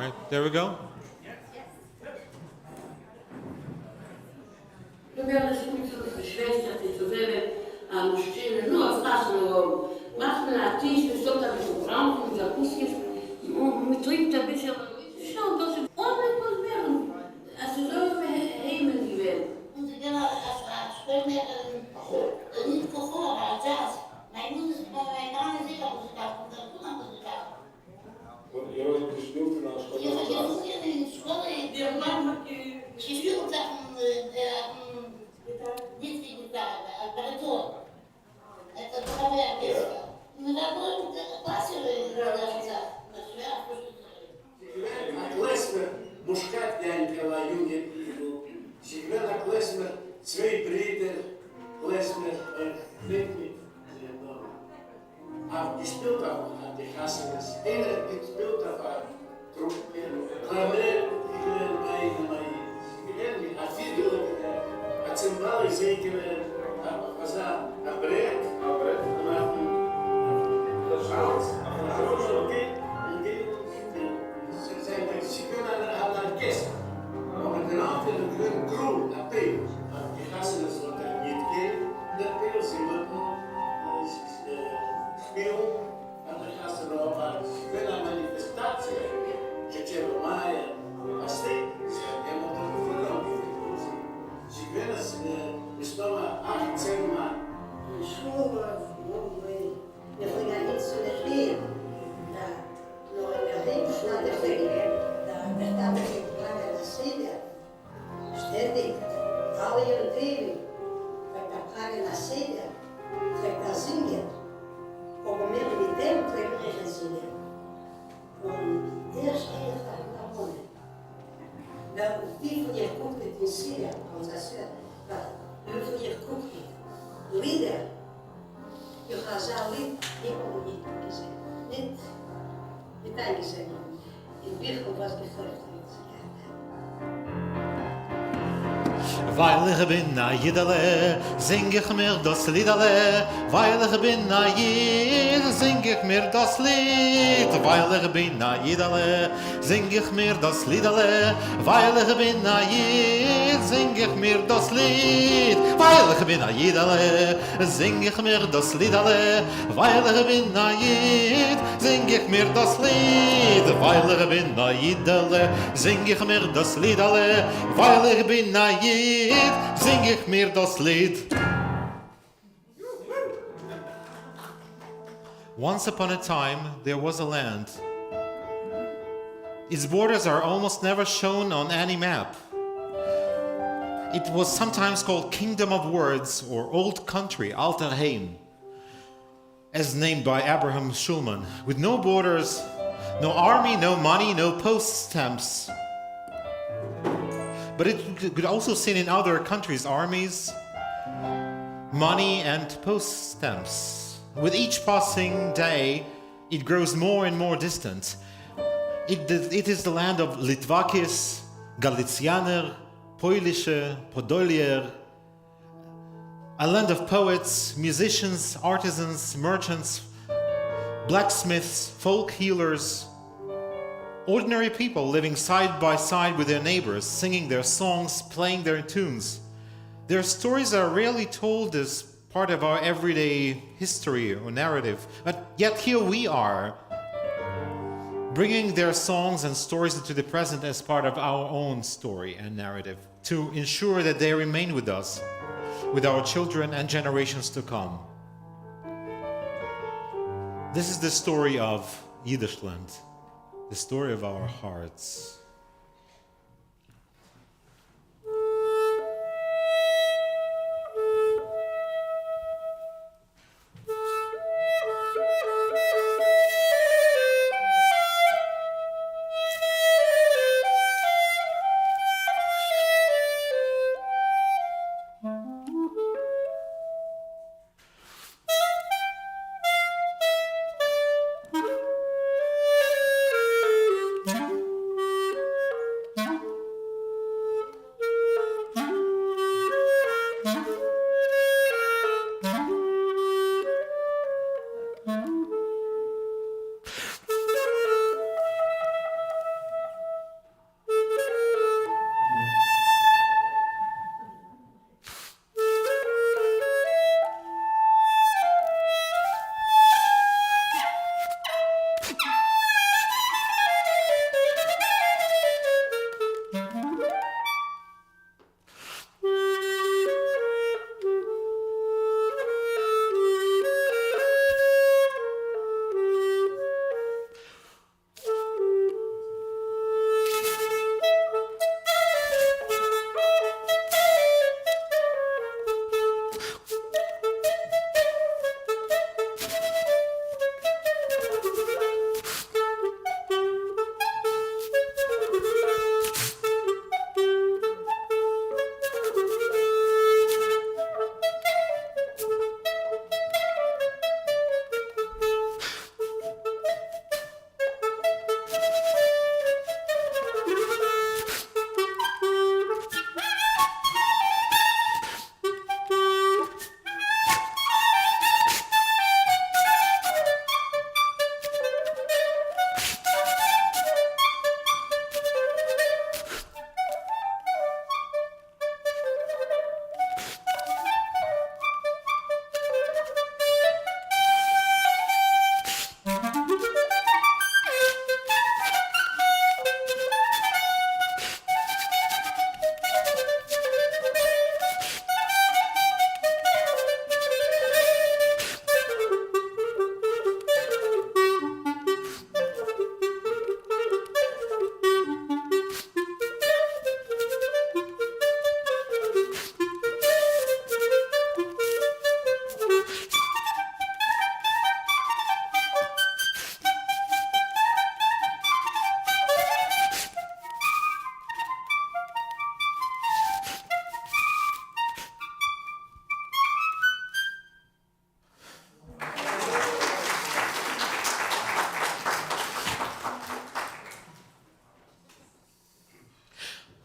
right, there we go. Weil ich bin a Jidale, sing ich mir das Liedale. Weil ich bin a Jid, sing ich mir das Lied. Weil ich bin a Jidale, sing ich mir das Liedale. Weil ich bin a Jid, sing ich mir das Lied. Weil ich bin a Jidale, sing ich mir das Liedale. Weil ich bin a Jid, sing ich mir das Lied. Weil ich bin a Jidale, sing ich mir das Liedale. Weil ich bin a Jid, sing ich mir das Lied. Once upon a time, there was a land. Its borders are almost never shown on any map. It was sometimes called Kingdom of Words or Old Country, Alter Heim, as named by Abraham Schulman, with no borders, no army, no money, no post stamps. But it could also seen in other countries armies, money, and post stamps. With each passing day, it grows more and more distant. It is the land of Litvakis, Galicianer, Poilische, Podolier, a land of poets, musicians, artisans, merchants, blacksmiths, folk healers, ordinary people living side by side with their neighbors, singing their songs, playing their tunes. Their stories are rarely told as part of our everyday history or narrative, but yet here we are, bringing their songs and stories into the present as part of our own story and narrative, to ensure that they remain with us, with our children and generations to come. This is the story of Yiddishland, the story of our hearts.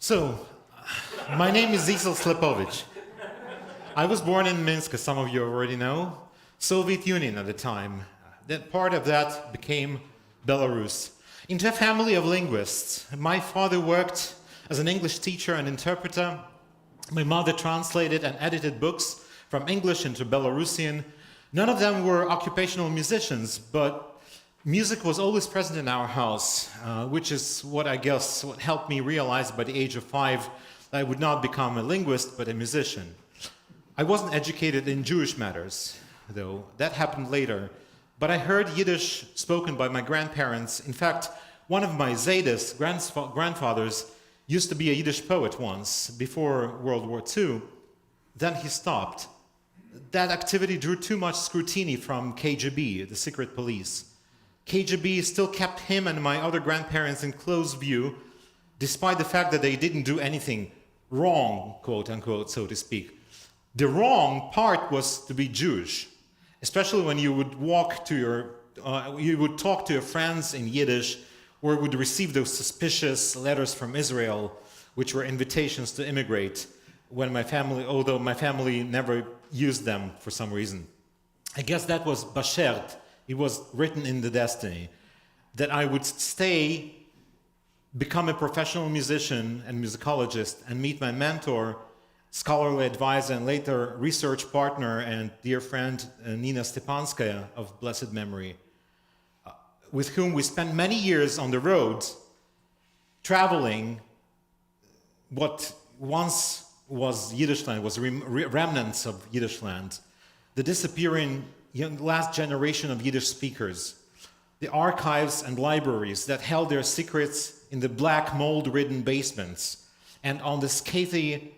So, my name is Zisl Slepovitch. I was born in Minsk, as some of you already know, Soviet Union at the time. That part of that became Belarus. Into a family of linguists. My father worked as an English teacher and interpreter. My mother translated and edited books from English into Belarusian. None of them were occupational musicians, but music was always present in our house, which is what helped me realize by the age of 5 that I would not become a linguist, but a musician. I wasn't educated in Jewish matters, though. That happened later. But I heard Yiddish spoken by my grandparents. In fact, one of my Zaydas, grandfathers, used to be a Yiddish poet once, before World War II. Then he stopped. That activity drew too much scrutiny from KGB, the secret police. KGB still kept him and my other grandparents in close view, despite the fact that they didn't do anything wrong, quote unquote, so to speak. The wrong part was to be Jewish, especially when you would you would talk to your friends in Yiddish, or would receive those suspicious letters from Israel, which were invitations to immigrate, although my family never used them for some reason. I guess that was bashert. It was written in the destiny that I would stay, become a professional musician and musicologist, and meet my mentor, scholarly advisor, and later research partner and dear friend Nina Stepanskaya of blessed memory, with whom we spent many years on the road, traveling what once was Yiddish land, was remnants of Yiddish land, the disappearing last generation of Yiddish speakers, the archives and libraries that held their secrets in the black mold-ridden basements, and on the scratchy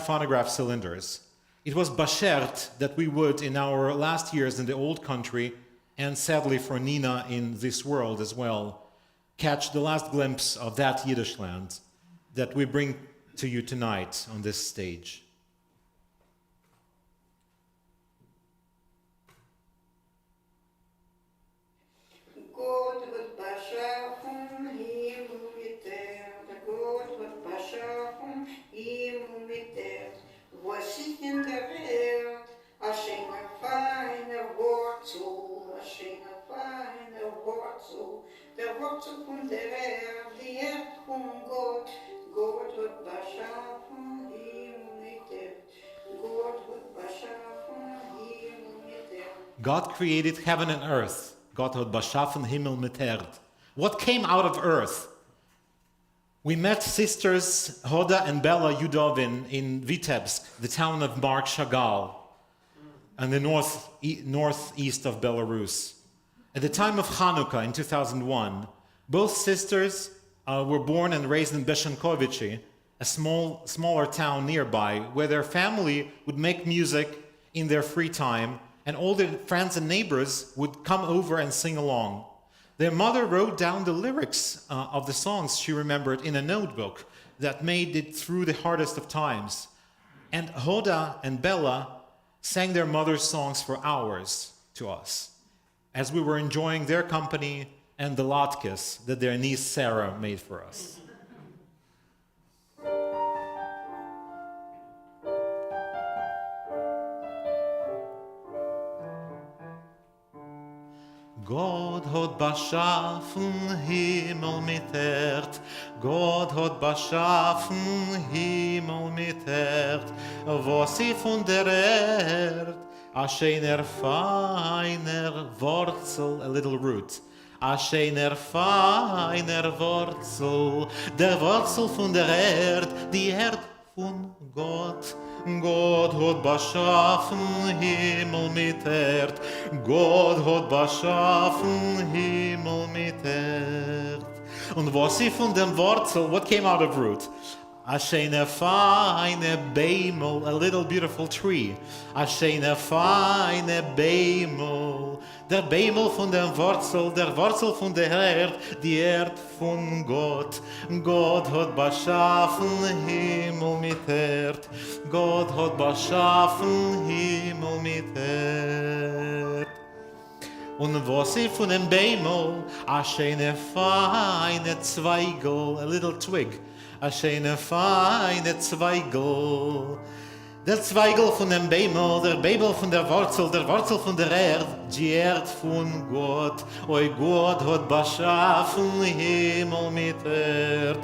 phonograph cylinders. It was bashert that we would, in our last years in the old country, and sadly for Nina in this world as well, catch the last glimpse of that Yiddish land that we bring to you tonight on this stage. Was ich in der Welt, a schöne feine Wurzel, a schöne feine Wurzel, der Wurzel von der Erde, die Erde von Gott, Gott hat beschaffen, Himmel mit Erde, Gott hat beschaffen, Himmel mit Erde. God created heaven and earth. Gott hat beschaffen Himmel mit Erde. What came out of earth? We met sisters Hoda and Bella Yudovin in Vitebsk, the town of Mark Chagall, and the northeast of Belarus. At the time of Hanukkah in 2001, both sisters were born and raised in Beshankovichy, a smaller town nearby, where their family would make music in their free time, and all their friends and neighbors would come over and sing along. Their mother wrote down the lyrics of the songs she remembered in a notebook that made it through the hardest of times. And Hoda and Bella sang their mother's songs for hours to us, as we were enjoying their company and the latkes that their niece Sarah made for us. Gott hat beschaffen Himmel mit Erd, Gott hat beschaffen Himmel mit Erd, was sie von der Erd, a schöner feiner Wurzel, a little root, a schöner feiner Wurzel, der Wurzel von der Erd, die Erd von Gott. Gott hat beschaffen Himmel mit Erd, Gott hat beschaffen Himmel mit Erd. Und was sie von dem Wurzel, what came out of root? A schöne feine Beimel, a little beautiful tree. A schöne feine Beimel, der Beimel von der Wurzel von der Erd, die Erd von Gott. Gott hat beschaffen Himmel mit Erd, Gott hat beschaffen Himmel mit Erd. Und was ich von dem Beimel, a schöne feine Zweigel, a little twig, a schöne feine Zweigel. Der Zweigel von dem Beimel, der Beimel von der Wurzel von der Erd, die Erd von Gott. Oi Gott hat beschaffen Himmel mit Erd.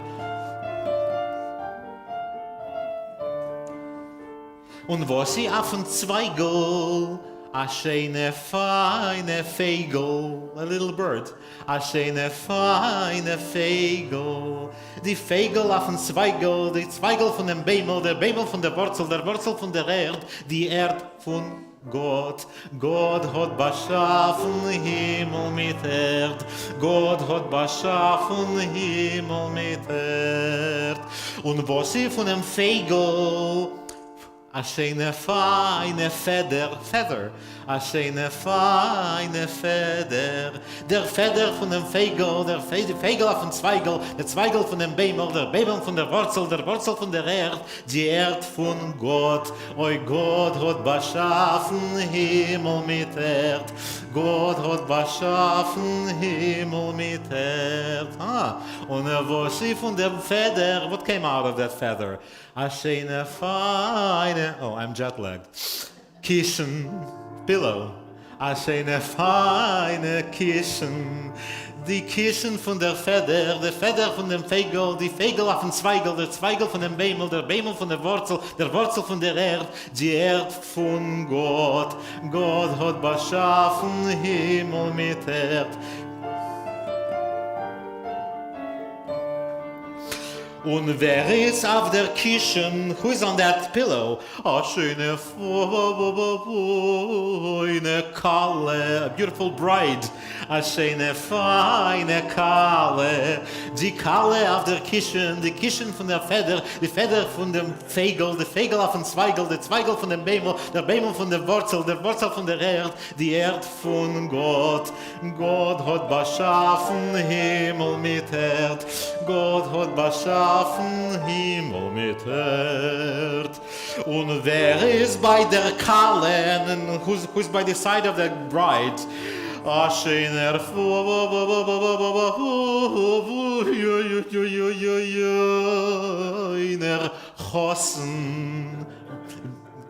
Und was ich auf dem Zweigel, a schöne feine Fegel, a little bird, a schöne feine Fegel. Die Fegel auf dem Zweigel, die Zweigel von dem Beimel, der Beimel von der Wurzel von der Erd, die Erd von Gott. Gott hat beschaffen Himmel mit Erd. Gott hat beschaffen Himmel mit Erd. Und was ich von dem Fegel, a schöne feine Feather, a schöne feine Feather. Der Feather von dem Fegel, der Fegel auf dem Zweigel, der Zweigel von dem Beimel, der Beimel von der Wurzel von der Erd, die Erd von Gott. Oi Gott hat beschaffen Himmel mit Erd. Gott hat beschaffen Himmel mit Erd. Und was sie von dem Feather, what came out of that feather? A schöne feine, oh, I'm jet-lagged. Kissen, pillow. A schöne feine Kissen. Die Kissen von der Feather von dem Fegel, die Fegel auf dem Zweigel, der Zweigel von dem Beimel, der Beimel von der Wurzel von der Erd, die Erd von Gott. Gott hat beschaffen Himmel mit Erd. Und wer ist auf der Kissen? Who is on that pillow? A schöne feine Kalle, a beautiful bride. A schöne feine Kalle. Die Kalle auf der Kissen, die Kissen von der Feather, die Feather von dem Fegel, der Fegel auf dem Zweigel, der Zweigel von dem Beimel, der Beimel von der Wurzel von der Erd, die Erd von Gott. Gott hat beschaffen Himmel mit Erd. Gott hat beschaffen Himmel mit Erd. Und wer ist bei der Kalle? And who's by the side of the bride? A schöner Chossen.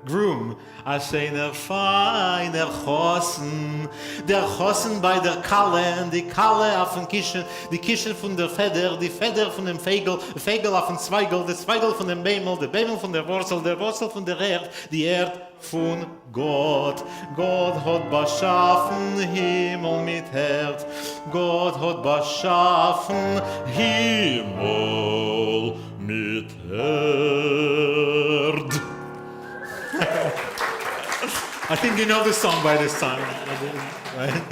Groom, a schöner feiner Chossen. Der Chossen bei der Kalle, die Kalle auf dem Kischen, die Kischen von der Feather, die Feather von dem Fegel, der Fegel auf dem Zweigel, der Zweigel von dem Beimel, der Beimel von der Wurzel von der Erd, die Erd von Gott. Gott hat beschaffen Himmel mit Erd. Gott hat beschaffen Himmel mit Erd. I think you know the song by this time. Right?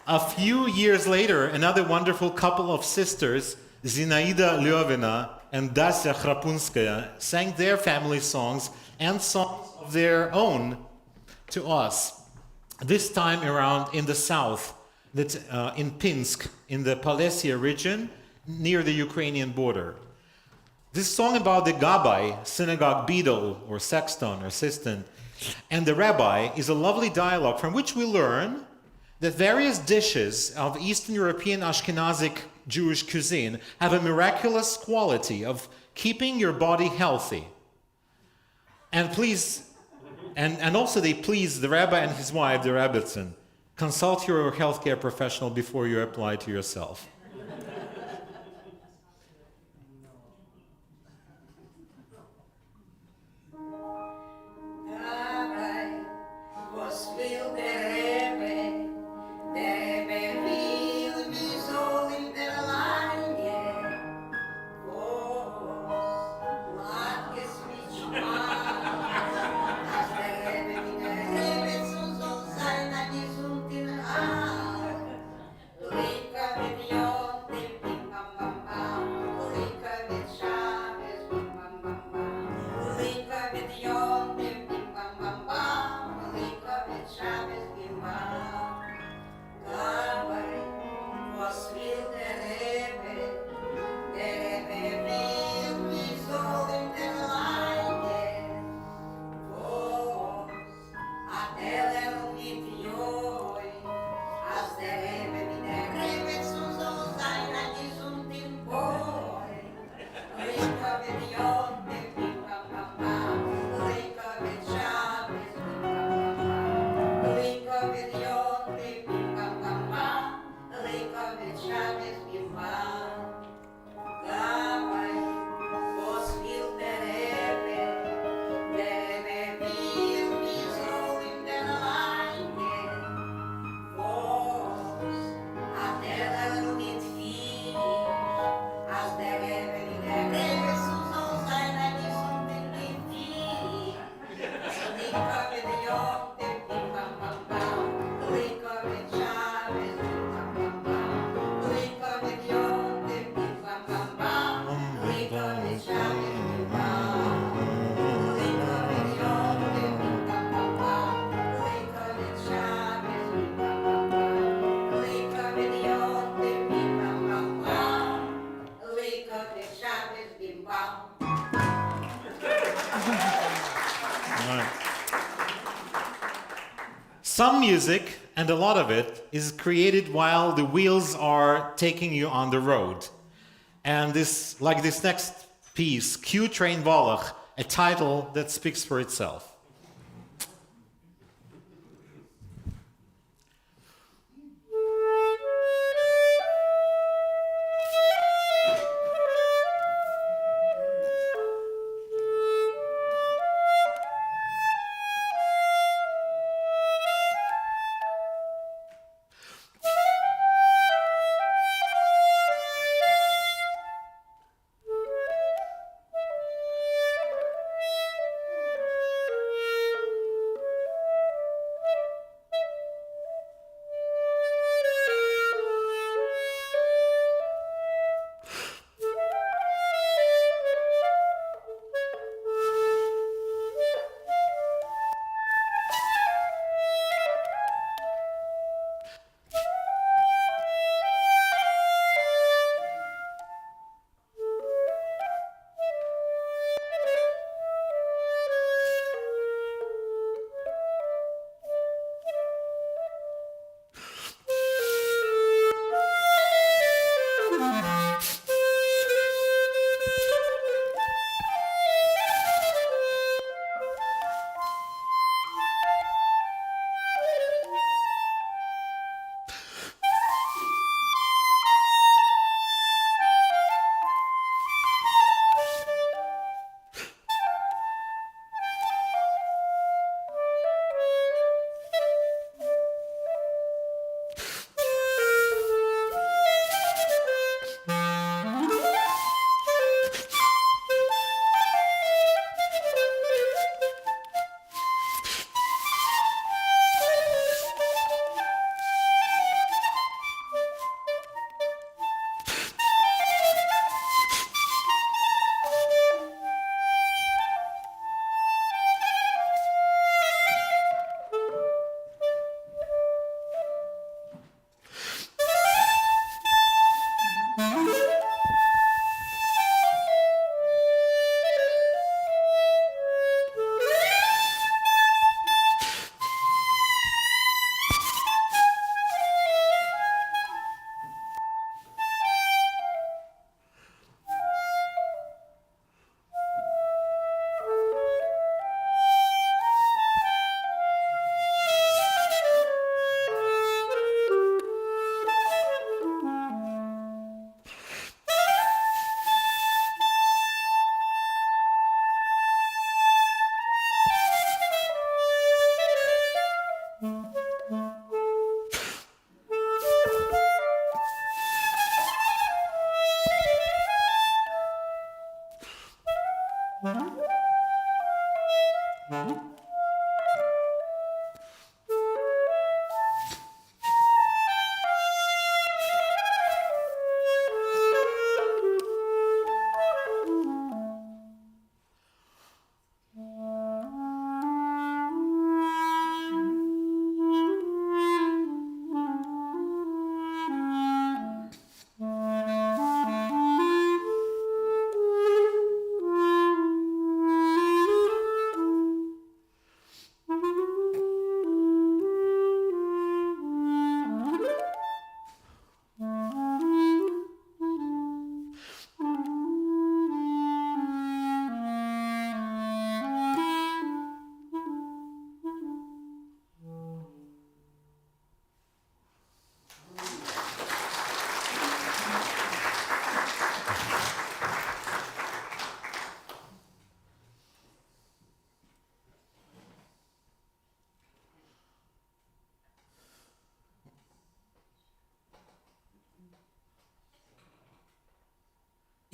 A few years later, another wonderful couple of sisters, Zinaida Lyovina and Dasya Khrapunskaya, sang their family songs and songs of their own to us. This time around in the south, that's in Pinsk, in the Polessia region, near the Ukrainian border. This song about the Gabbai, synagogue beadle or sexton or assistant, and the rabbi is a lovely dialogue from which we learn that various dishes of Eastern European Ashkenazic Jewish cuisine have a miraculous quality of keeping your body healthy. And also they please the rabbi and his wife, the Rebbitzin. Consult your healthcare professional before you apply to yourself. Video Some music, and a lot of it, is created while the wheels are taking you on the road. And this, like this next piece, Q Train Wallach, a title that speaks for itself.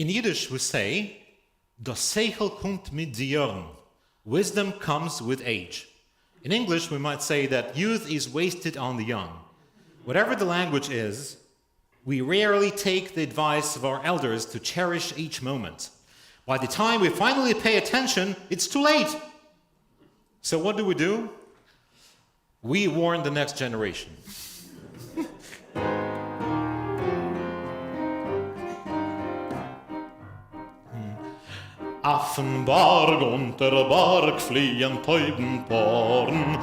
In Yiddish we say, Das Seichel kommt mit die Jahren. Wisdom comes with age. In English we might say that youth is wasted on the young. Whatever the language is, we rarely take the advice of our elders to cherish each moment. By the time we finally pay attention, it's too late. So what do? We warn the next generation. Affenberg unter Berg fliehen Teubenporn,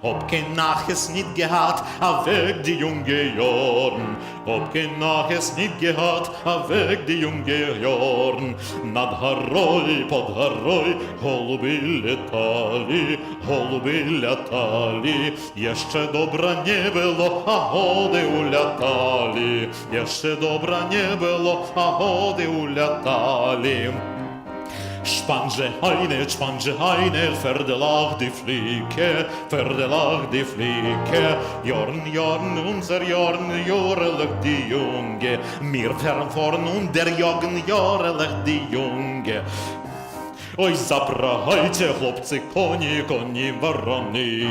ob kein Naches nicht gehad, a weg die junge Jorn, ob kein Naches nicht gehad, a weg die junge Jorn, nad Haroi, pod Haroi, holubile tali, jeszcze dobra nie było, a chody ulatali, jeszcze dobra nie było, a chody ulatali. Spange heine, verdelach die Flieke, Jorn, unser Jorn, jorelig die Junge, mir vorn und der Joggen, jorelig die Junge. Ой, запрягайте, хлопці, коні вороные,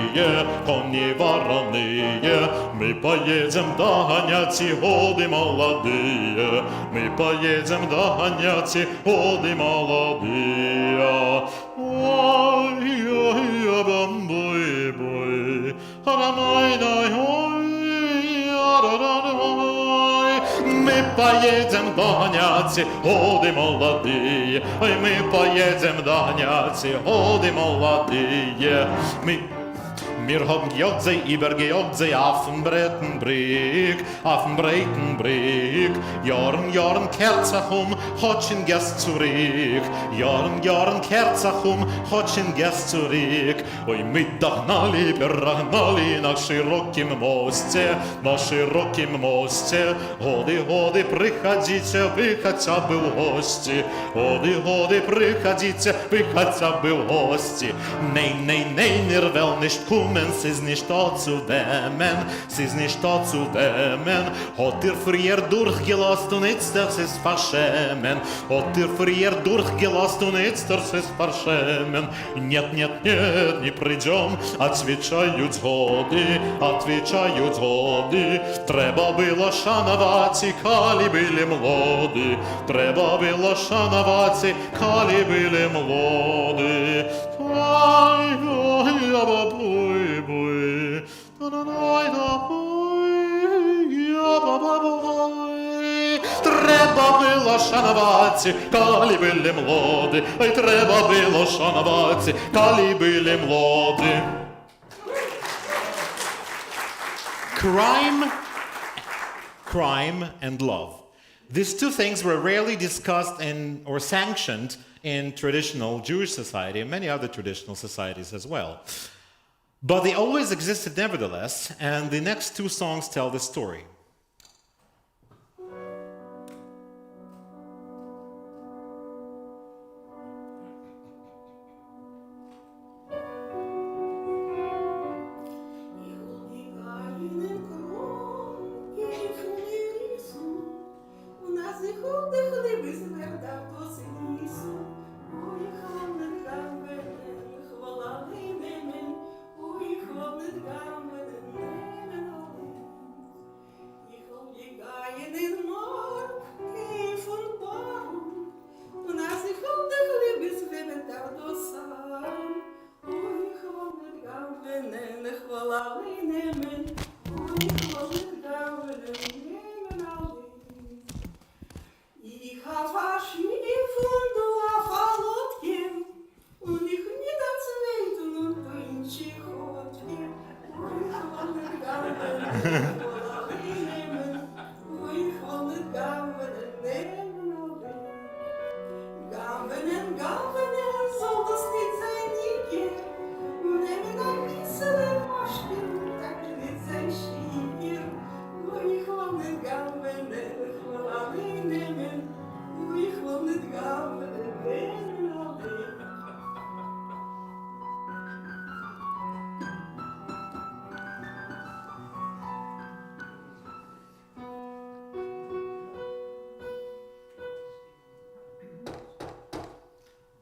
мы поедем догонять и годы молодые, мы поедем догонять и годы молодые. Ой, бой, мы поедем догонять годы молодые, ой, мы поедем догонять годы молодые. Wir haben gejogt übergejogt sie auf dem Breitenbrick, Jorn, Kerzachum, Hotchen gest zurück, Jorn, Kerzachum, Hotchen gest zurück. Ой, мы догнали, на широким мосте, годы, приходите, вы хотя бы в гости, годы, приходите, вы хотя бы в гости. Nein, ihr will nicht kommen, sie ist nicht dort zu dämmen, hat ihr früher durchgelost und jetzt das ist verschämen, Нет, не придем, отвечают згоды, треба было шановать и коли были молоды, коли были молоды. Треба було шанувати, коли були молоді. Ой, треба було шанувати, коли були молоді. Crime and love. These two things were rarely discussed or sanctioned in traditional Jewish society and many other traditional societies as well. But they always existed nevertheless, and the next two songs tell the story.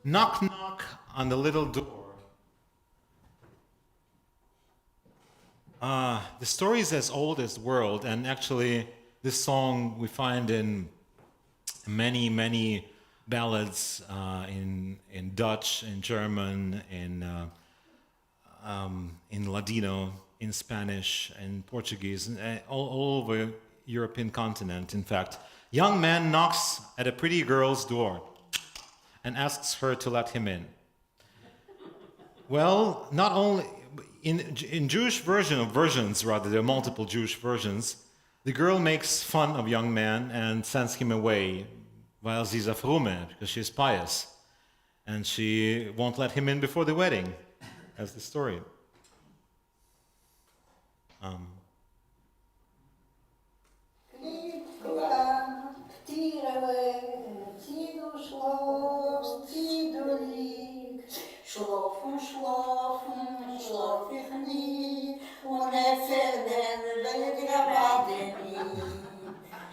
Knock, knock on the little door. The story is as old as the world, and actually this song we find in many, many ballads in Dutch, in German, in Ladino, in Spanish, in Portuguese, and all over European continent. In fact, young man knocks at a pretty girl's door and asks her to let him in. Well, not only in Jewish versions, there are multiple Jewish versions. The girl makes fun of young man and sends him away, while she's a frume, because she's pious, and she won't let him in before the wedding. That's the story. Schlafen, schlafen, schlaf ich nie, und erzählen will ich gerade nicht.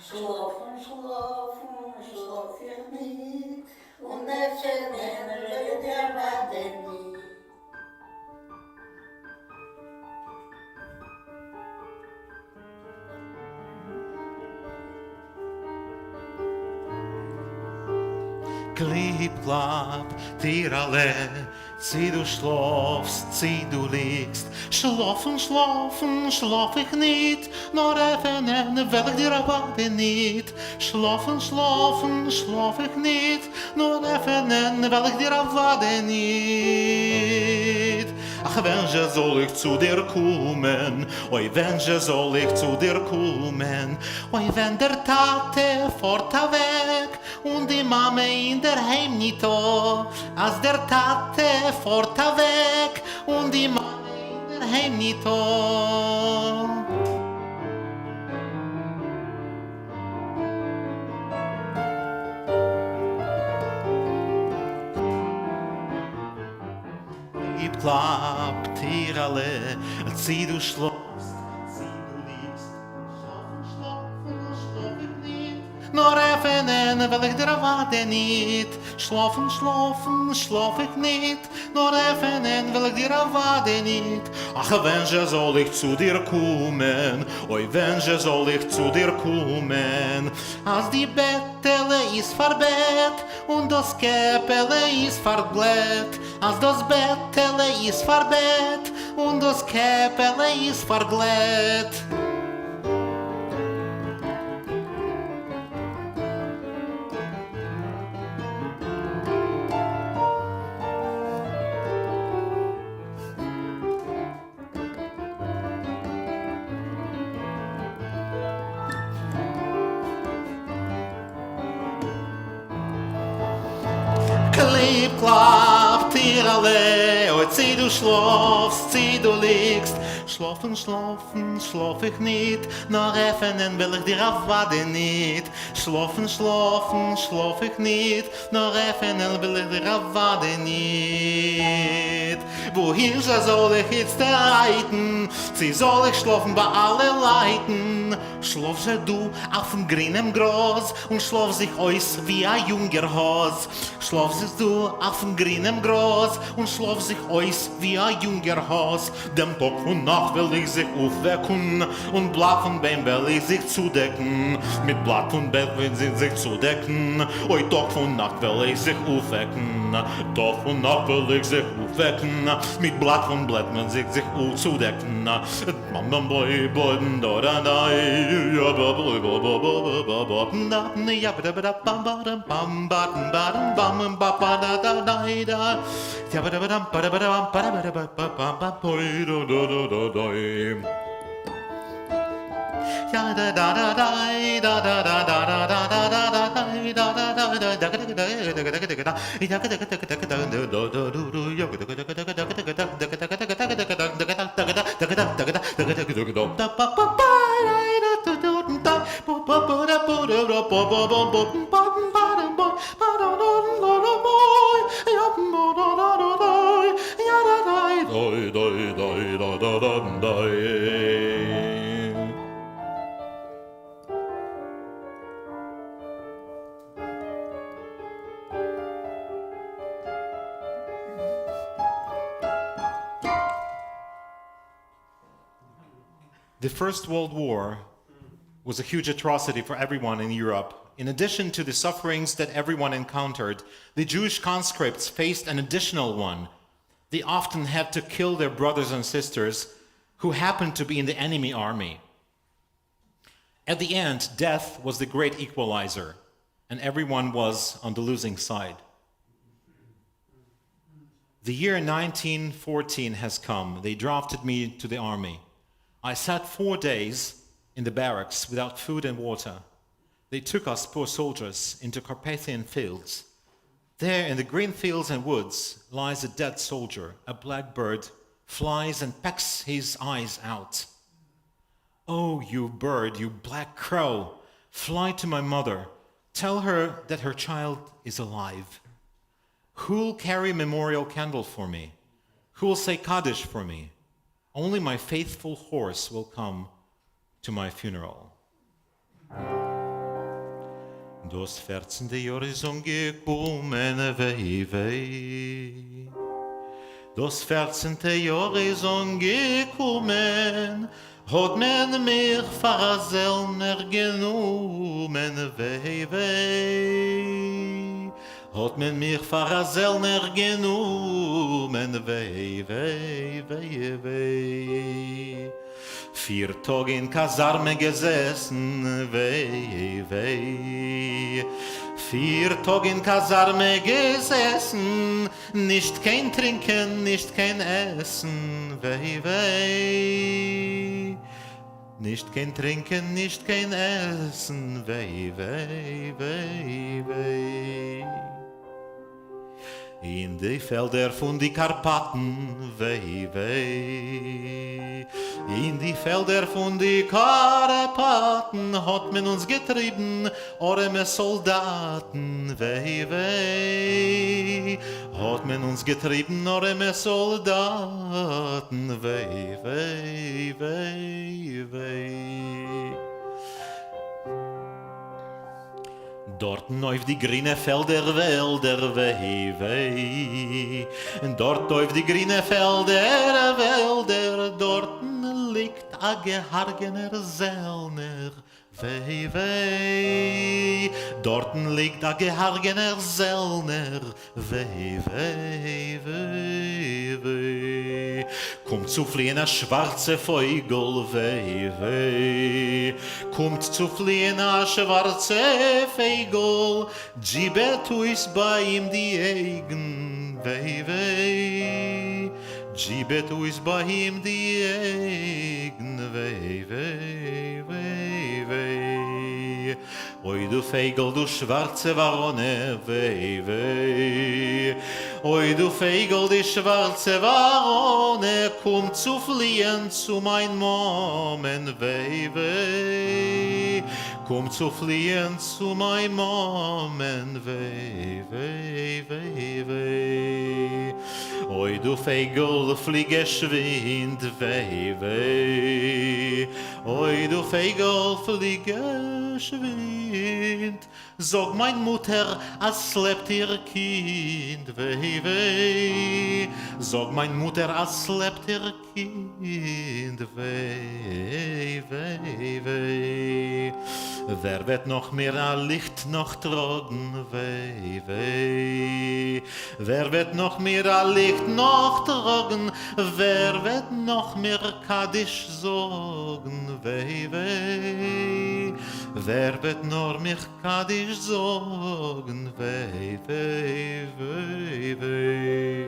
Schlafen, schlafen, schlaf ich nie, und erzählen will ich gerade nicht. Klipp, klapp, tirale, zieh du schlafst, zieh du liegst. Schlafen, schlafen, schlaf ich nicht, nur öffnen will ich dir erwarte nicht. Schlafen, schlafen, schlaf ich nicht, nur öffnen will ich dir erwarte nicht. Ach, wenn je soll ich zu dir kommen, oi, wenn je soll ich zu dir kommen, oi, wenn der Tate fort weg und die Mama in der Heim nicht da, als der Tate fort weg und die Mama in der Heim nicht da. Klipp, klapp, tirale, zieh du schläfst, zieh du liegst. Schlafen, schlafen, schlaf ich nicht, nur öffnen will ich dir erwarte nicht. Schlafen, schlafen, schlaf ich nicht, nur öffnen will ich dir erwarte nicht. Ach, wenn je soll ich zu dir kommen, oi, wenn je soll ich zu dir kommen, als die Bettele ist verbett und das Käppele ist verglätt, als das Bettele ist verbett und das Käppele ist verglätt. Klipp, klapp, tirale, oi, zieh du schlafst, zieh du liegst. Schlafen, schlafen, schlaf ich nicht, nur öffnen will ich dir erwarte nicht. Schlafen, schlafen, schlaf ich nicht, nur öffnen will ich dir erwarte nicht. Wohin soll ich jetzt reiten? Sie soll ich schlafen bei allen Leuten. Schlaf sie du auf dem grünen Gras und schlaf sich aus wie ein junger Has. Schlaf sich du auf dem grünen Gras und schlaf sich aus wie ein junger Has. Dem Tag und Nacht will ich sich aufwecken und Blatt und Bein will ich sich zudecken. Mit Blatt und Bett will ich sich zudecken. Oi, Tag und Nacht will ich sich aufwecken. Tag und Nacht will ich sich aufwecken. Mit Blatt und Bett will ich sich zudecken. Mama boy boy da da da ja ba boy ba ba ba ba ba na ja ba ba bam bam bam bam bam ba ba da da da da ja ba ba bam ba ba bam ba ba bam bam boy do do do do do ja da da da da da da da da da da da da The First World War was a huge atrocity for everyone in Europe. In addition to the sufferings that everyone encountered, the Jewish conscripts faced an additional one. They often had to kill their brothers and sisters who happened to be in the enemy army. At the end, death was the great equalizer, and everyone was on the losing side. The year 1914 has come. They drafted me to the army. I sat 4 days in the barracks without food and water. They took us, poor soldiers, into Carpathian fields. There in the green fields and woods lies a dead soldier. A black bird flies and pecks his eyes out. Oh, you bird, you black crow, fly to my mother. Tell her that her child is alive. Who'll carry a memorial candle for me? Who'll say Kaddish for me? Only my faithful horse will come to my funeral. Das 14. Jahr ist gekommen, wei, wei. Das 14. Jahr ist gekommen, hat man mich Pfarrer genommen, wei, wei. Hat man mich Pfarrer genommen, wei, wei, wei, wei. 4 Tage in Kasarme gesessen, wei, wei. 4 Tage in Kasarme gesessen, nicht kein Trinken, nicht kein Essen, wei, wei. Nicht kein Trinken, nicht kein Essen, wei, wei, wei, wei. In die Felder von die Karpaten, wei, wei. In die Felder von die Karpaten hat man uns getrieben, arme Soldaten, wei, wei. Hat man uns getrieben, arme Soldaten, wei, wei, wei, wei. Dort auf die grüne Felder, Wälder, wei, wei. Dort auf die grüne Felder, Wälder, dort liegt a gehargener Sellner, wei, wei. Dort liegt a gehargener Sellner, wei, wei, wei, wei. Kommt zu fliehen a schwarze Vogel, wei, wei. Kommt zu fliehen a schwarze Vogel, Gibet is bei ihm die Egen, wei, wei. Gibet is bei ihm die Egen, wei, wei, wei, wei. Oi du Vogel, du schwarze Varone, wei, wei. Oi du Vogel, die schwarze Varone, komm zu fliehen zu mein Mommen, wei, wei. Komm zu fliehen zu mein Mommen, wei, wei, wei, wei. Oi du Vogel, fliege schwind, wei, wei. Oi du Vogel, fliege schwind. Sag mein Mutter, as lebt ihr Kind, wei, wei. Sag mein Mutter, as lebt ihr Kind, wei, wei, wei. Wer wird noch mehr a Licht noch tragen, wei, wei. Wer wird noch mehr a Licht noch tragen, wer wird noch mehr Kaddish sagen, wei, wei. Wer wird noch mehr Kaddish sagen, wei, wei, wei, wei.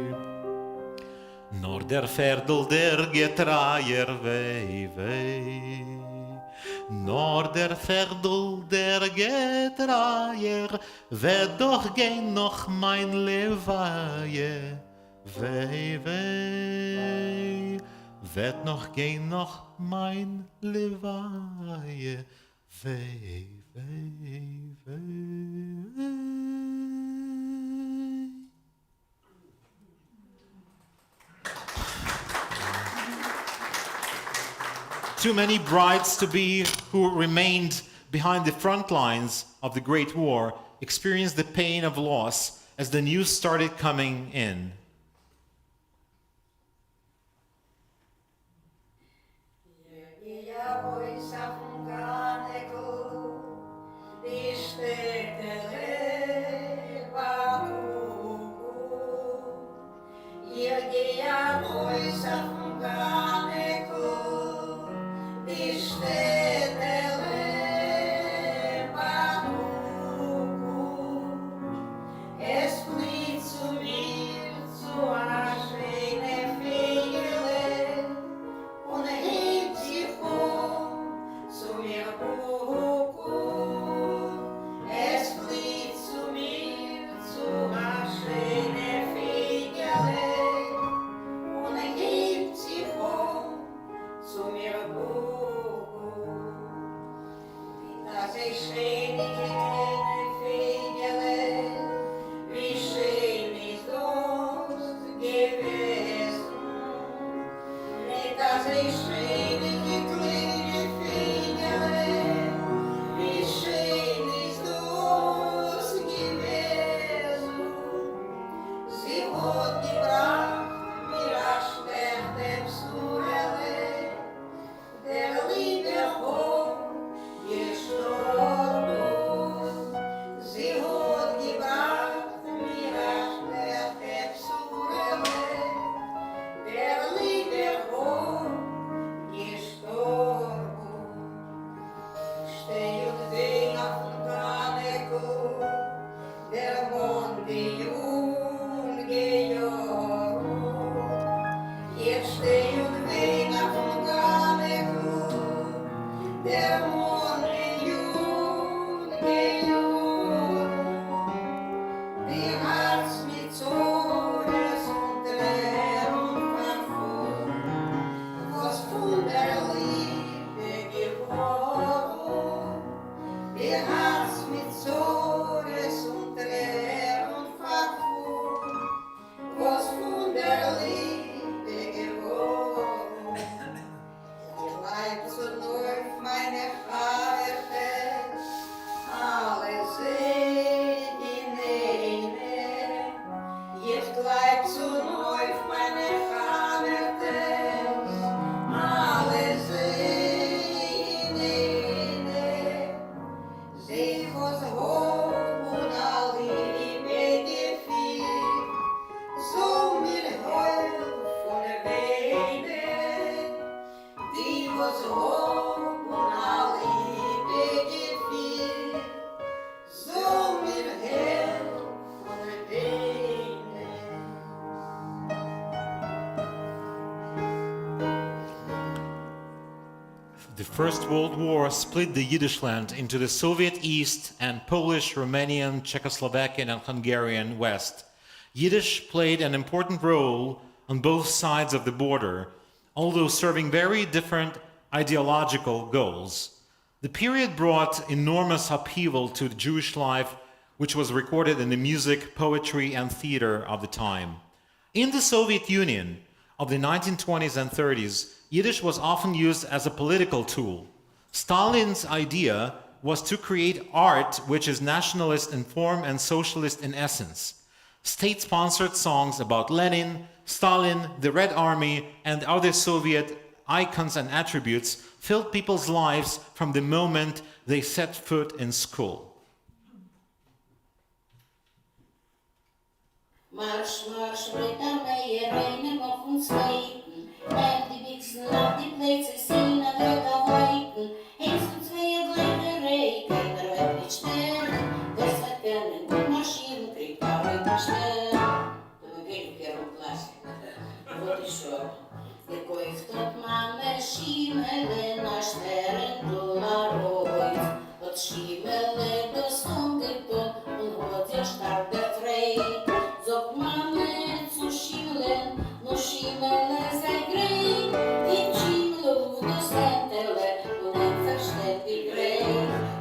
Nur der Pferdl, der Getreier, wei, wei. Nur der Pferdl, der Getreier, wird doch gehen noch mein Leweihe, wei, wei. Wird noch gehen noch mein Leweihe, wei, wei, wei. Too many brides to be who remained behind the front lines of the Great War experienced the pain of loss as the news started coming in. The First World War split the Yiddish land into the Soviet East and Polish, Romanian, Czechoslovakian and Hungarian West. Yiddish played an important role on both sides of the border, although serving very different ideological goals. The period brought enormous upheaval to the Jewish life, which was recorded in the music, poetry and theater of the time. In the Soviet Union of the 1920s and 30s, Yiddish was often used as a political tool. Stalin's idea was to create art which is nationalist in form and socialist in essence. State-sponsored songs about Lenin, Stalin, the Red Army, and other Soviet icons and attributes filled people's lives from the moment they set foot in school. Marsch, Marsch, Brettermeier, reine Wochen zweiten. Nein, die Wichsen auf die Plätze sind an der Weiten. Eins und zwei Gleicherei, keiner wird nicht schnell. Das hat gerne die Maschinen, kriegt auch nicht schnell. Du gehst gerne Klasse. Вот и шо. Якой в тот маме Шимеле наш терен Dollaroi. От Шимеле до Songeton und вот я starb der Frei. Sog Mame zu Schimelen, no Schimele sei grei. In Schimelu do Sentele und unverständlich grei.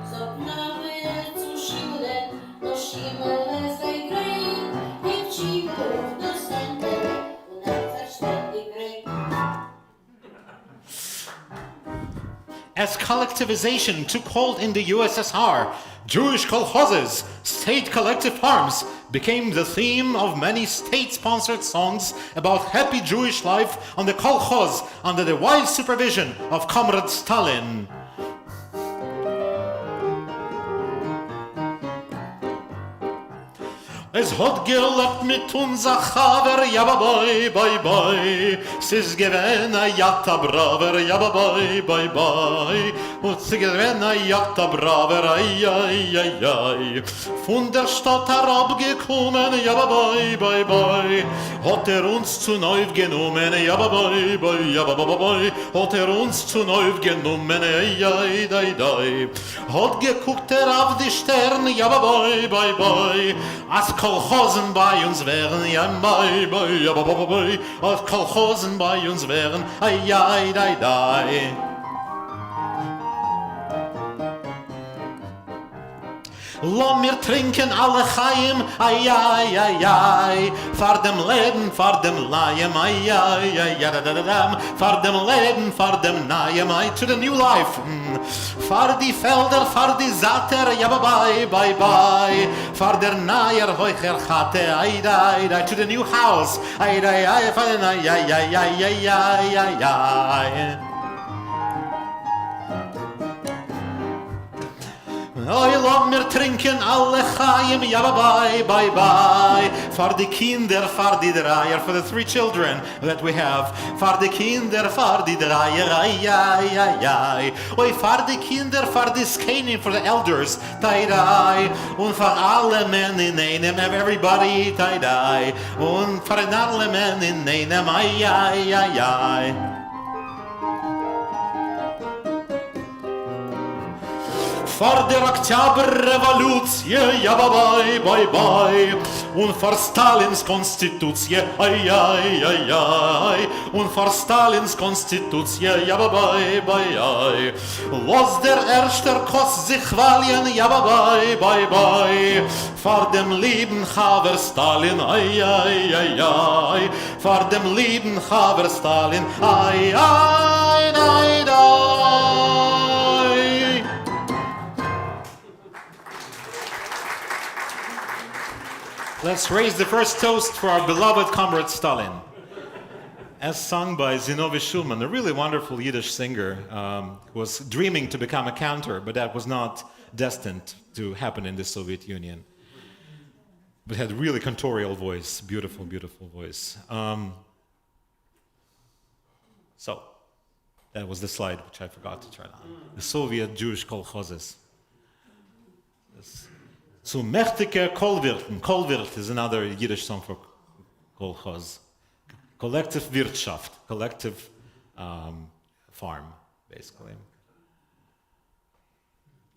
Sog Mame zu Schimelen, no Schimele sei grei. In Schimelu do Sentele und unverständlich grei. As collectivization took hold in the USSR, Jewish kolkhozes, state collective farms, became the theme of many state-sponsored songs about happy Jewish life on the kolkhoz under the wise supervision of Comrade Stalin. Es hat gelebt mit unser Chaver, ja bye bye bye. Siz gewesen a jatta braver, ja bye bye bye. Und sie gewesen a jatta braver, ai ai ai ai. Von der Stadt herabgekommen, ja bye bye bye. Hat uns zu neu genommen, ja bye bye, ja bye bye. Hat uns zu neu genommen, ai ai dai dai. Hat geguckt auf die Sterne, ja bye bye bye. As Kolchosen bei uns wären, ja bye bye, ja bye bye. As Kolchosen bei uns wären, ai ai dai dai. Lass mir trinken alle Chaim, ay, ay, ay, ay. Fahr dem Leben, fahr dem Laiem, ay, ay, ay, ay, fahr dem Leben, fahr dem Naiem, ay, to the new life. Fahr die Felder, fahr die Satter, ja, bye, bye, bye. Fahr der Naier, heucher Chate, ay, ay, ay, to the new house, ay, ay, ay, ay, ay, ay, ay, ay, ay, ay. Oi, lass mir trinken alle Chaim, ja, bye, bye, bye. For the Kinder, for the Dreier, for the 3 children that we have. For the Kinder, for the Dreier, ay, ay, ay, ay. Oi, for the Kinder, for the Skaning, for the elders, tai-dai. Und for alle men in einem, everybody, tai-dai. Und for alle men in einem, ay, ay, ay, ay. Vor der Oktoberrevolutie, ja, bye, bye, bye. Und vor Stalins Konstitutie, ay, ay, ay, ay. Und vor Stalins Konstitutie, ja, bye, bye, ay. Lass der erste Kost sich walien, ja, bye, bye, bye. Vor dem lieben Haver Stalin, ay, ay, ay, ay. Vor dem lieben Haver Stalin, ay, ay, ay, ay. Let's raise the first toast for our beloved comrade Stalin. As sung by Zinovi Shulman, a really wonderful Yiddish singer who was dreaming to become a cantor, but that was not destined to happen in the Soviet Union. But had really cantorial voice, beautiful, beautiful voice. So, that was the slide which I forgot to turn on. The Soviet Jewish kolchozes. Zu mächtige Kolwirten. Kolwirt is another Yiddish song for kolchoz. Collective Wirtschaft, collective farm, basically.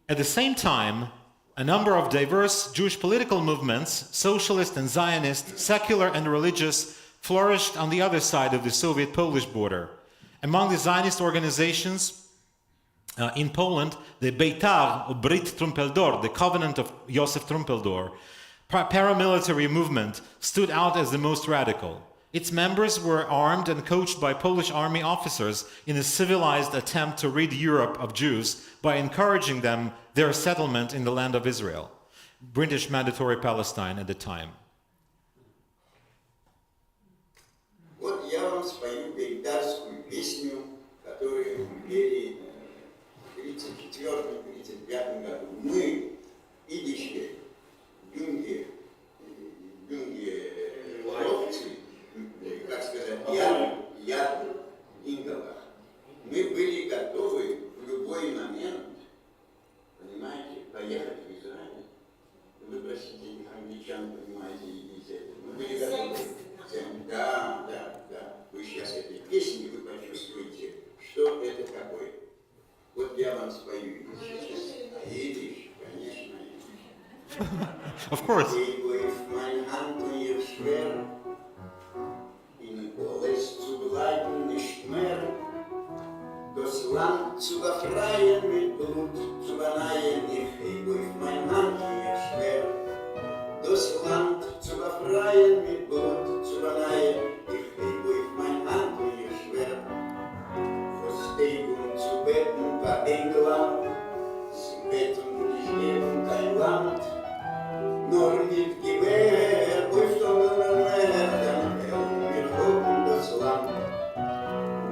At the same time, a number of diverse Jewish political movements, socialist and Zionist, secular and religious, flourished on the other side of the Soviet-Polish border. Among the Zionist organizations, in Poland, the Beitar, or Brit Trumpeldor, the Covenant of Joseph Trumpeldor, paramilitary movement stood out as the most radical. Its members were armed and coached by Polish army officers in a civilized attempt to rid Europe of Jews by encouraging their settlement in the land of Israel, British Mandatory Palestine at the time. Вот я вам спою бейдарскую песню, которая в империи в 1934-1935 году. Мы, идишки, юнги, ловцы, как сказать, я Ингова, мы были готовы в любой момент, понимаете, поехать в Израиль. Вы простите, англичан, понимаете, идите. Мы были готовы. Да. Вы сейчас этой песней вы почувствуете, что это такое. Вот я вам спою сейчас. Идиш, конечно. Of course. Mein Hand ihr schwer, in alles zu bleiben nicht mehr, das Land zu befreien mit Blut, zu beneien, ich hebe auf mein Hand ihr schwer, das Land zu befreien mit Blut, zu beneien, ich hebe auf mein Hand ihr schwer, Verstehung zu beten war England, sie beten nicht geben kein Land, nur mit Gewehr, Rüstung und Meer, dann werden wir hoben das Land.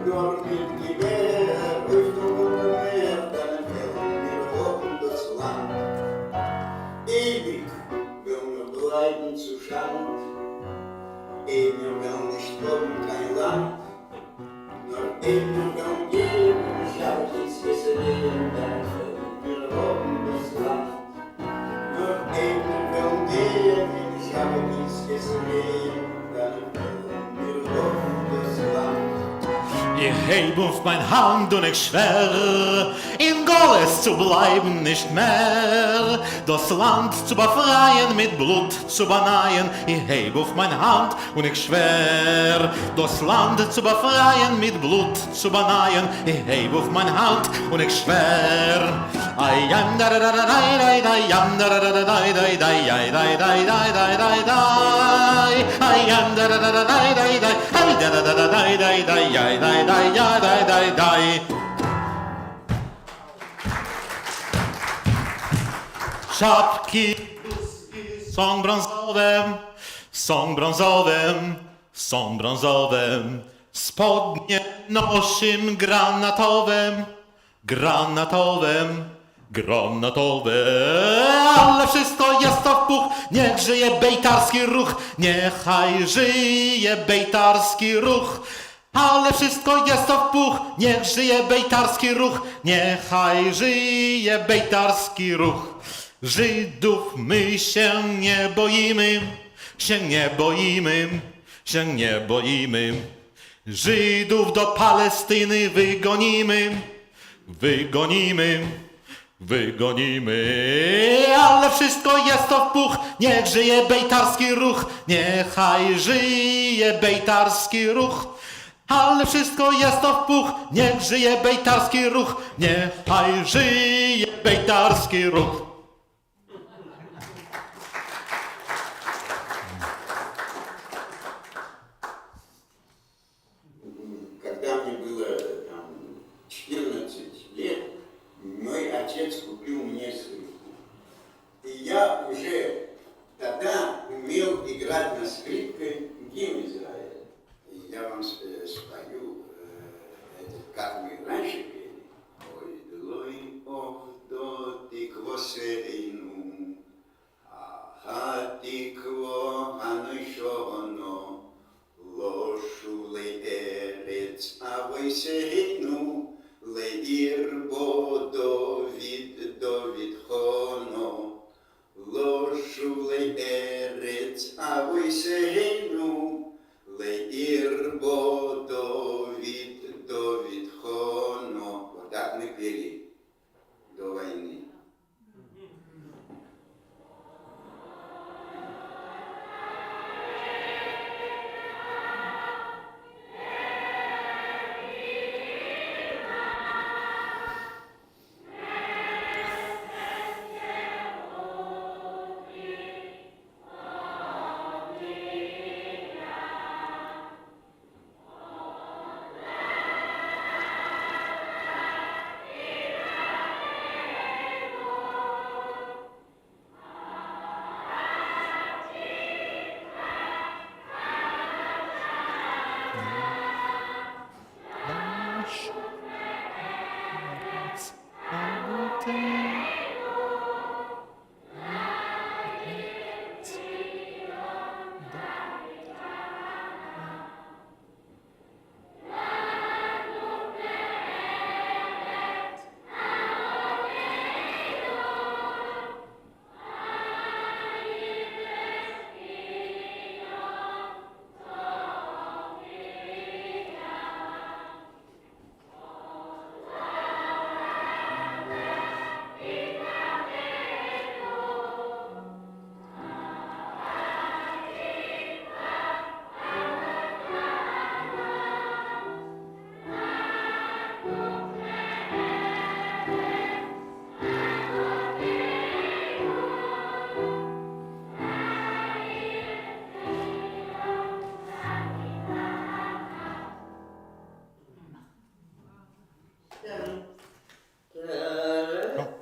Nur mit Gewehr, Rüstung und Meer, dann werden wir hoben das Land. Ewig will wir bleiben zu Schand, ewig will nicht hoben kein Land. Nur ewig will geben, schaut ins Gesehen, dann werden wir hoben das Land. Nur ewig will gehen, ich habe nichts gesehen, dann werden wir hoben das Land. Ich heb auf mein Hand und ich schwör, in Goles zu bleiben nicht mehr, das Land zu befreien, mit Blut zu beneien. Ich heb auf mein Hand und ich schwör, das Land zu befreien, mit Blut zu beneien. Ich heb auf mein Hand und ich schwör, I am da da da da da da yam da da da da da da da I da da da da da da I am da da da da da da da I da da da da da da da I da da da da da. Czapki, są brązowe, są brązowe, są brązowe. Spodnie nosim granatowym, granatowym, granatowe. Ale wszystko jest to w puch, niech żyje bejtarski ruch, niechaj żyje bejtarski ruch. Ale wszystko jest to w puch, niech żyje bejtarski ruch, niechaj żyje bejtarski ruch. Żydów my się nie boimy, się nie boimy, się nie boimy. Żydów do Palestyny wygonimy, wygonimy, wygonimy. Ale wszystko jest to w puch, niech żyje bejtarski ruch, niechaj żyje bejtarski ruch. Ale wszystko jest to w puch, niech żyje bejtarski ruch, niechaj żyje bejtarski ruch. Когда мне было там 14 лет, мой отец купил мне скрипку. И я уже тогда умел играть на скрипке гимн Израиля. И я вам спою, как мы раньше пели. Ой, длой, ох, до тиквосейну, аха тикво анышоно, лошу леерец авойсейну, леир бо Довид хоно, лошу леерец авойсейну, леир бо Довид хоно. Вот так мы пели до войны.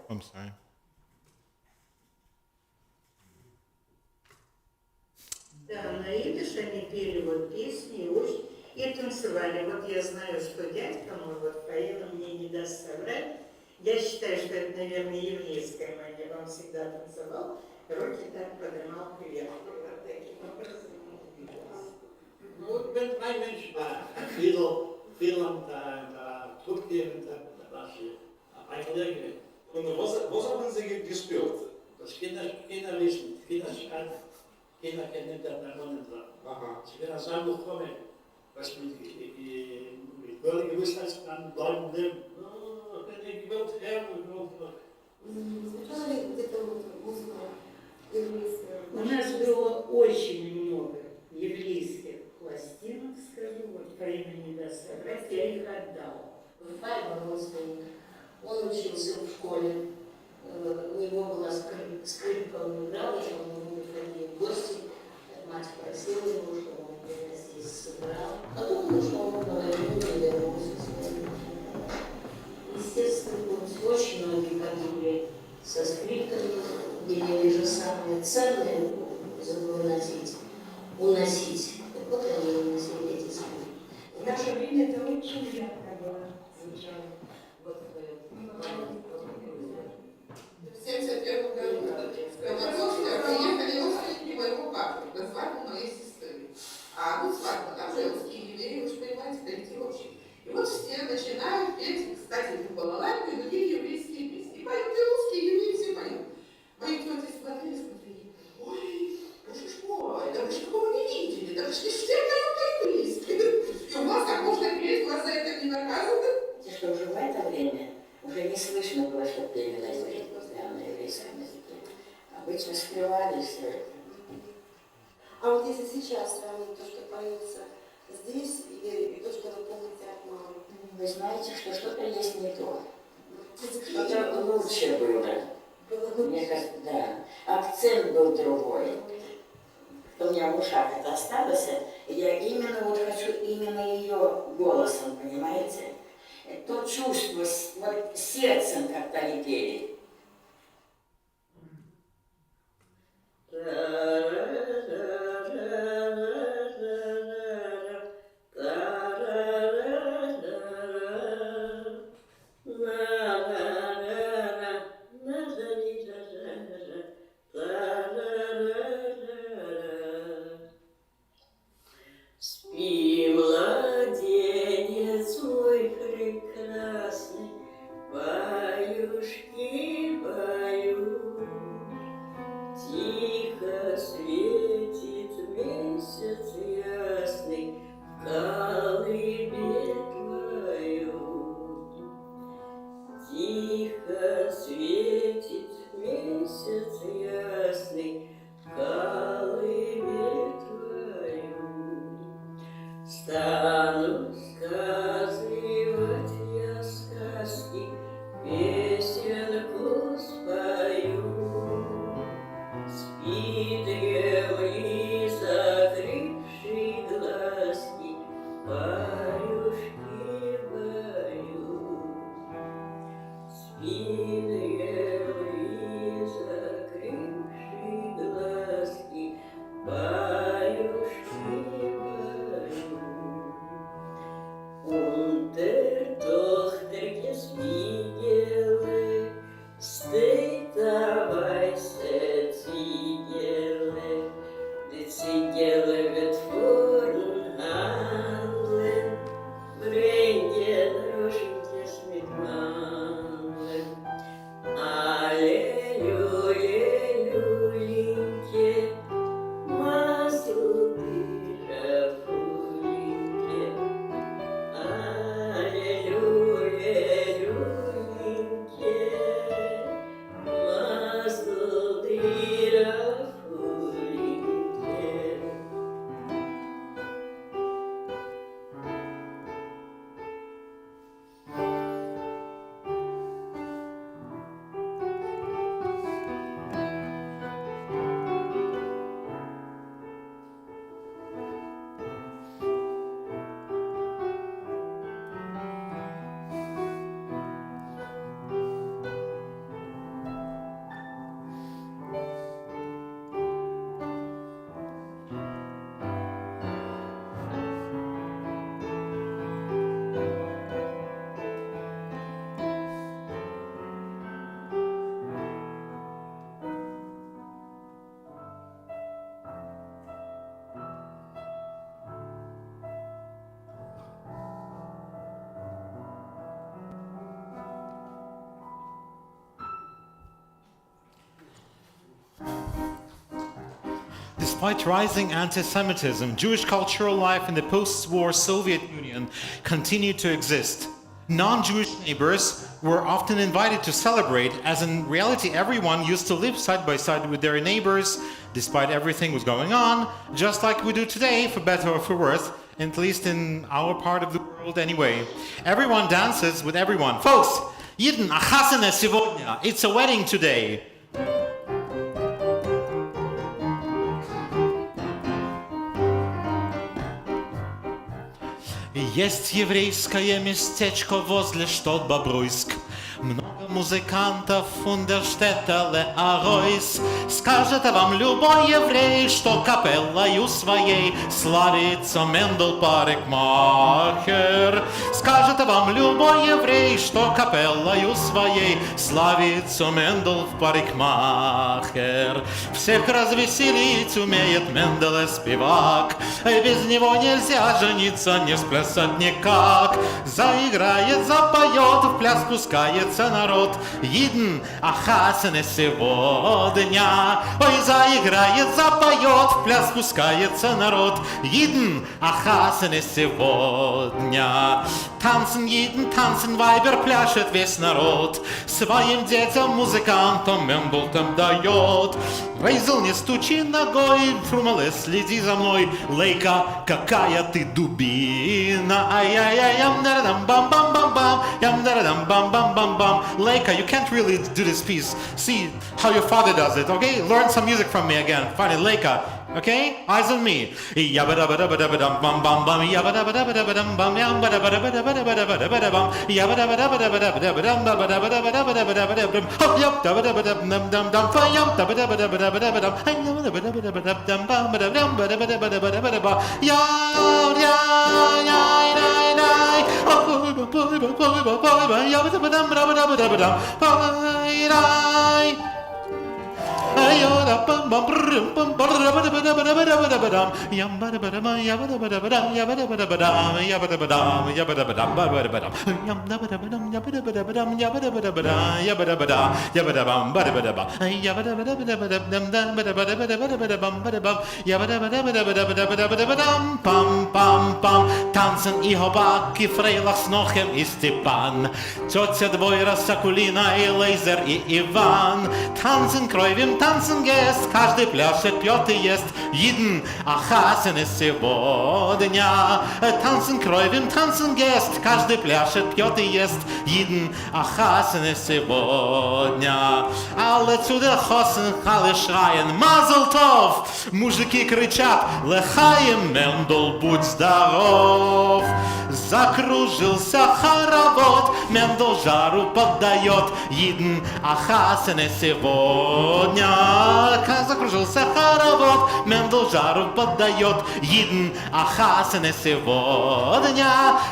I'm sorry. Да, на идиш они пели вот песни и танцевали. Вот я знаю, что дядька мой, вот поэта мне не даст соврать. Я считаю, что это, наверное, еврейская манера. Он всегда танцевал, руки так поднимал кверху. Вот таким образом. Ну, wenn ein Mensch viel am Zurückgehen, was ein Kollege. Und was haben Sie gespielt? Das Kinder wissen, Kinder schreiben, Kinder kennen das Namen dran. Aha. Sie werden sagen, wo komme ich? Was mit Bürger Gewissheit an Leuten leben. Wenn ich gewollt habe, Звучали где-то музыка еврейская. У нас было очень много еврейских пластинок, скажу, вот время не даст соврать, я их отдала. Папа родственник. Он учился в школе У него была скрипка, он играл, и он приходил в гости. Мать просила его, чтобы он здесь сыграл. Потом ушел в Новую, вернулся сюда. Естественно, очень многие погибли со скрипками, велели же самые ценные уносить. Так вот они уносили эти скрипки. В наше время это очень ярко было, звучало. В 71 году Новодворская приехали родственники моего папы на свадьбу моей сестры. А ну свадьба, там же русские евреи, вы же понимаете, коллектив общий. И вот все начинают петь, кстати, в балалайку и другие еврейские песни. И поют и русские, евреи все поют. Мои тети смотрели, ой, боже ж мой, да вы же такого не видели, да вы же все поют по-еврейски. И у вас так можно петь, вас за это не наказывают. Что уже в это время уже не слышно было, что пели на еврейском языке. Обычно скрывали все это. А вот если сейчас сравнить то, что поется здесь, и то, что вы помните от мамы? Вы знаете, что что-то есть не то. Что-то лучше было. Мне кажется, да. Акцент был другой. У меня в ушах это осталось, и я именно вот хочу именно ее голосом, понимаете? То чувство, вот сердцем как-то они пели. Спи, младенец мой прекрасный, баюшки баю. Тихо светит месяц ясный в колыбель твою. Тихо светит месяц ясный в колыбель твою. Стану сказывать я сказки, песенку спою. Спит дремли закрывший глазки, баюшки баю. Спит дремли закрывший глазки, баюшки баю. Unter Tochter gespiegelt steht da weiße Ziegele. Die Ziegele wird vorn handeln, bringen Roschentjes mit Mandeln. Alleluia, Lulinke, Masel Pira Fulinke. Alleluia, Lulinke, Masel Pira Fulinke. Despite rising anti-Semitism, Jewish cultural life in the post-war Soviet Union continued to exist. Non-Jewish neighbors were often invited to celebrate, as in reality everyone used to live side by side with their neighbors, despite everything was going on, just like we do today, for better or for worse, at least in our part of the world anyway. Everyone dances with everyone. Folks, Jeden, a chasene сегодня. It's a wedding today. Есть еврейское местечко возле Штот-Бобруйск. Много музыкантов und der Städtele Arois. Скажет вам любой еврей, что капеллою своей славится Мендел парикмахер. Скажет вам любой еврей, что капеллою своей славится Мендел парикмахер. Всех развеселить умеет Менделе спевак. Без него нельзя жениться, не сплясать никак. Заиграет, запоет, в пляс пускается народ. Jeden, а хасене сегодня. Ой, заиграет, запоет, в пляс пускается народ. Jeden, а хасене сегодня. Tanzen, jeden, tanzen, Weiber, пляшет весь народ. Своим детям, музыкантам, Мендельтам дает. Зисл, не стучи ногой, Фрумале, следи за мной. Лейка, какая ты дубина. Ай-яй-яй, ям-дарадам-бам-бам-бам-бам, ям-дарадам-бам-бам-бам-бам. Leica, you can't really do this piece. See how your father does it, okay? Learn some music from me again. Fine, Leica, okay? Eyes on me. Yabba-dabba-dabba-dabba-dum-bum-bum, yabba-dabba-dabba-dabba-dum-bum, yabba-dabba-dabba-dabba-dabba-dabba-dum, yabba-dabba-dabba-dabba-dabba-dabba-dabba-dabba-dum, hop, yup, dabba-dabba-dum-dum-dum-dum, yum, dabba-dabba-dabba-dabba-dabba-dum, yabba-dabba-dabba-dabba-dabba-dabba-dabba-dabba, Tanzen i chłopaki, Frejlach z Nochem i Stepan, ciocia Dwojra, Sakulina i Laser i Iwan. Tanzen kräuwim, tanzen gest, każdy pляшет, пьет и ест. Jeden, а хасене сегодня. Tanzen kräuwim, tanzen gest, каждый пляшет, пьет и ест. Jeden, а хасене сегодня. Alle zu der Chosen, alle schreien, Mazel Tov! Мужики кричат, Лехаим, Мендел, будь здоров! Закружился хоровод, Мендел жару поддает. Jeden, а хасене сегодня. Закружился хоровод, Мендел жару поддает. Jeden, а хасене сегодня.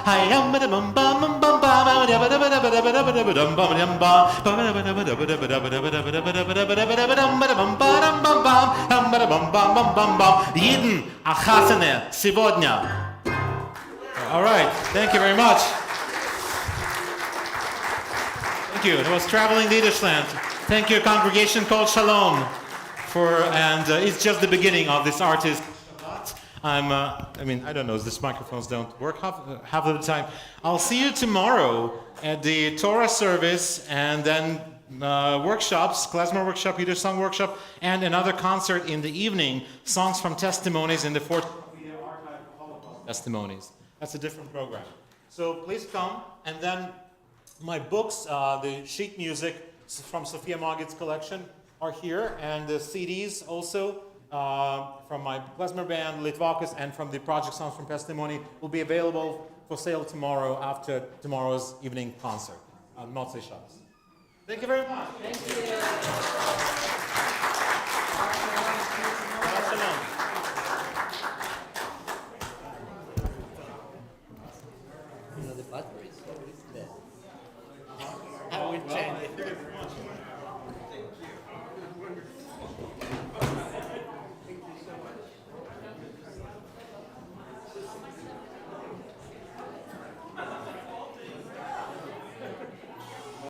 Jeden, а хасене сегодня. All right, thank you very much. Thank you. It was Traveling Liederschland. Thank you, congregation Kol Shalom, it's just the beginning of this artist. I don't know, these microphones don't work half of the time. I'll see you tomorrow at the Torah service, and then workshops, klezmer workshop, Yiddish song workshop, and another concert in the evening, songs from testimonies in the archive of Holocaust testimonies. That's a different program. So please come, and then my books, the sheet music from Sophia Magid's collection are here, and the CDs also from my klezmer band, Litvakis, and from the project Songs from Testimony will be available for sale tomorrow after tomorrow's evening concert on Motzei Shabbos. Thank you very much. Thank you. I will change it.